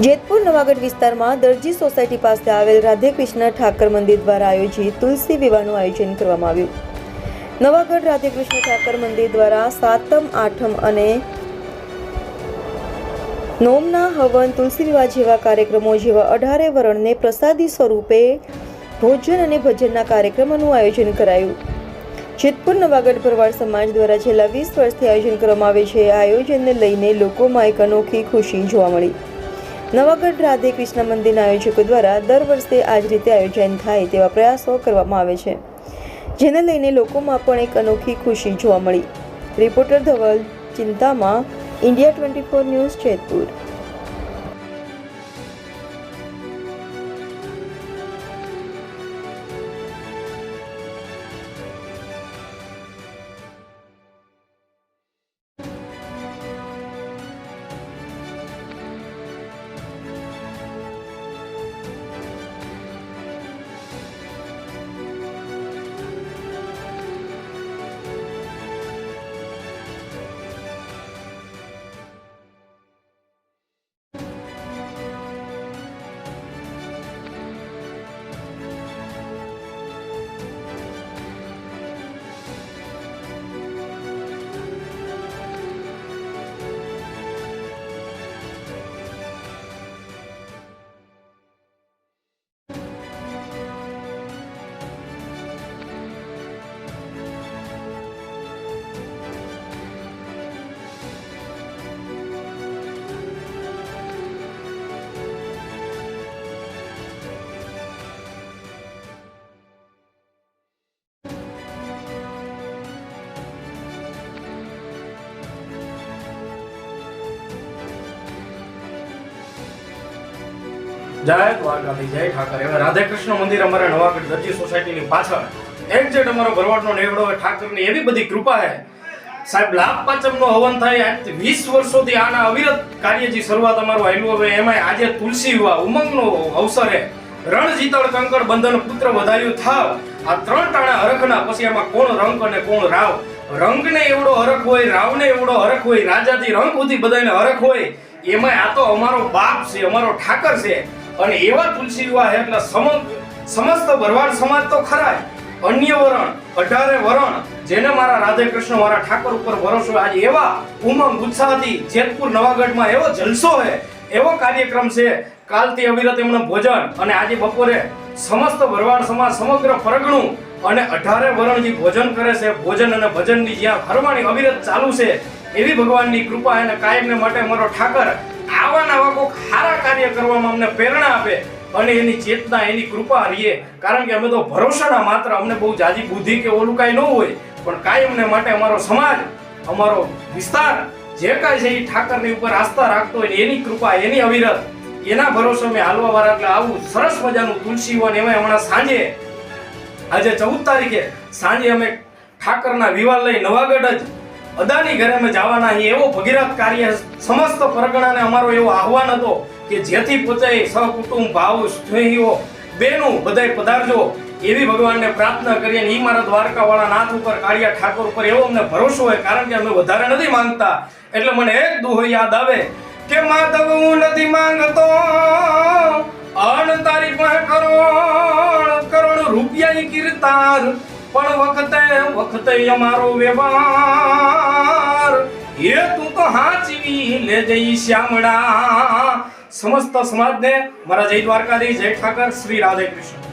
જેતપુર નવાગઢ વિસ્તારમાં દરજી સોસાયટી પાસે આવેલ રાધેકૃષ્ણ ઠાકર મંદિર દ્વારા આયોજિત તુલસી વિવાહનું આયોજન કરવામાં આવ્યું। નવાગઢ રાધેકૃષ્ણ ઠાકર મંદિર દ્વારા સાતમ આઠમ અને નોમના હવન તુલસી વિવાહ જેવા કાર્યક્રમો જેવા 18 વરણને પ્રસાદી સ્વરૂપે ભોજન અને ભજનના કાર્યક્રમોનું આયોજન કરાયું। જેતપુર નવાગઢ ભરવાડ સમાજ દ્વારા છેલ્લા 20 વર્ષથી આયોજન કરવામાં આવે છે। આ આયોજનને લઈને લોકોમાં એક અનોખી ખુશી જોવા મળી। નવાગઢ રાધે કૃષ્ણ મંદિરના આયોજકો દ્વારા દર વર્ષે આ જ રીતે આયોજન થાય તેવા પ્રયાસો કરવામાં આવે છે, જેને લઈને લોકોમાં પણ એક અનોખી ખુશી જોવા મળી। રિપોર્ટર ધવલ ચિંતામાં, ઇન્ડિયા 24 ન્યૂઝ, જેતપુર। જય દ્વારકાથી જય ઠાકર। હવે રાધેકૃષ્ણ મંદિર અમારા નવાગઢ દરજી સોસાયટીની પાછળ એક્ઝેક્ટ અમારો ભરવાડનો નેવડો ઠાકરની એવી બધી કૃપા છે સાહેબ। લાભ પાંચમનો હવન થાય આજ 20 વર્ષોથી આના અવિરત કાર્યજી શરૂઆત અમારું આયલું। હવે એમાં આજે તુલસી વિવાહ ઉમંગનો અવસર છે। રણ જીતળ કંકણ બંધન પુત્ર વધાર્યું થાવ। આ ત્રણ ટાણા હરખના પછી એમાં કોણ રંક અને કોણ રાવ। રંગને એવડો હરખ હોય, રાવને એવડો હરખ હોય, રાજાથી રંક સુધી બધાને હરખ હોય। એમાં આ તો અમારો બાપ છે, અમારો ઠાકર છે। અને એવા તુલસી વિવાહ એટલે સમસ્ત ભરવાડ સમાજ તો ખરા, અન્ય વરણ 18 વરણ જેને મારા રાધેકૃષ્ણ મારા ઠાકર ઉપર ભરોસો, આજે એવા ઉમંગ ઉત્સાહથી જેતપુર નવાગઢમાં એવો જલસો છે, એવો કાર્યક્રમ છે। કાલથી અવિરત એમણે ભોજન અને આજે બપોરે સમસ્ત ભરવાડ સમાજ સમગ્ર પરગણું અને 18 વરણ જે ભોજન કરે છે, ભોજન અને ભજનની જ્યાં હરવાણી અવિરત ચાલુ છે, એવી ભગવાનની કૃપા અને કાયમને માટે મારો ઠાકર આવા નવા કોઈક સારા કાર્ય કરવામાં અમને પ્રેરણા આપે અને એની ચેતના એની કૃપા રહીએ। કારણ કે અમે તો ભરોસાના માત્ર, અમને બહુ જાજી બુદ્ધિ કે ઓલું કાંઈ ન હોય, પણ કાયમને માટે અમારો સમાજ, અમારો વિસ્તાર જે કાંઈ છે એ ઠાકરની ઉપર આસ્થા રાખતો હોય એની કૃપા, એની અવિરત, એના ભરોસે અમે હાલવા વાળા। એટલે આવું સરસ મજાનું તુલસી વન એમાં હમણાં સાંજે આજે 14 તારીખે સાંજે અમે ઠાકરના વિવાહ લઈ નવાગઢ જ અદાની ઘરે અમે જવાના છીએ। એવો ભગીરથ કાર્ય સમસ્ત પરગણાને અમારો એવો આહવાન હતો કે જેથી પોચાય સહકુટુંબ ભાવ સ્નેહીઓ બેનું બધાય પધારજો એવી ભગવાનને પ્રાર્થના કરીએ। અને ઈ મારા દ્વારકાવાળા નાથ ઉપર, કાળિયા ઠાકોર ઉપર એવો અમને ભરોસો હોય, કારણ કે અમે વધારે નથી માંગતા। એટલે મને એક દુહો યાદ આવે કે માધવ હું નથી માંગતો અણ તારી પાસે કરોડ કરોડ રૂપિયાની કીર્તાર, પણ વખતે અમારો વ્યવહાર એ તું તો હાચવી લે જઈ શ્યામડા। સમસ્ત સમાજને મારા જય દ્વારકાધીશ, જય ઠાકર, શ્રી રાધે કૃષ્ણ।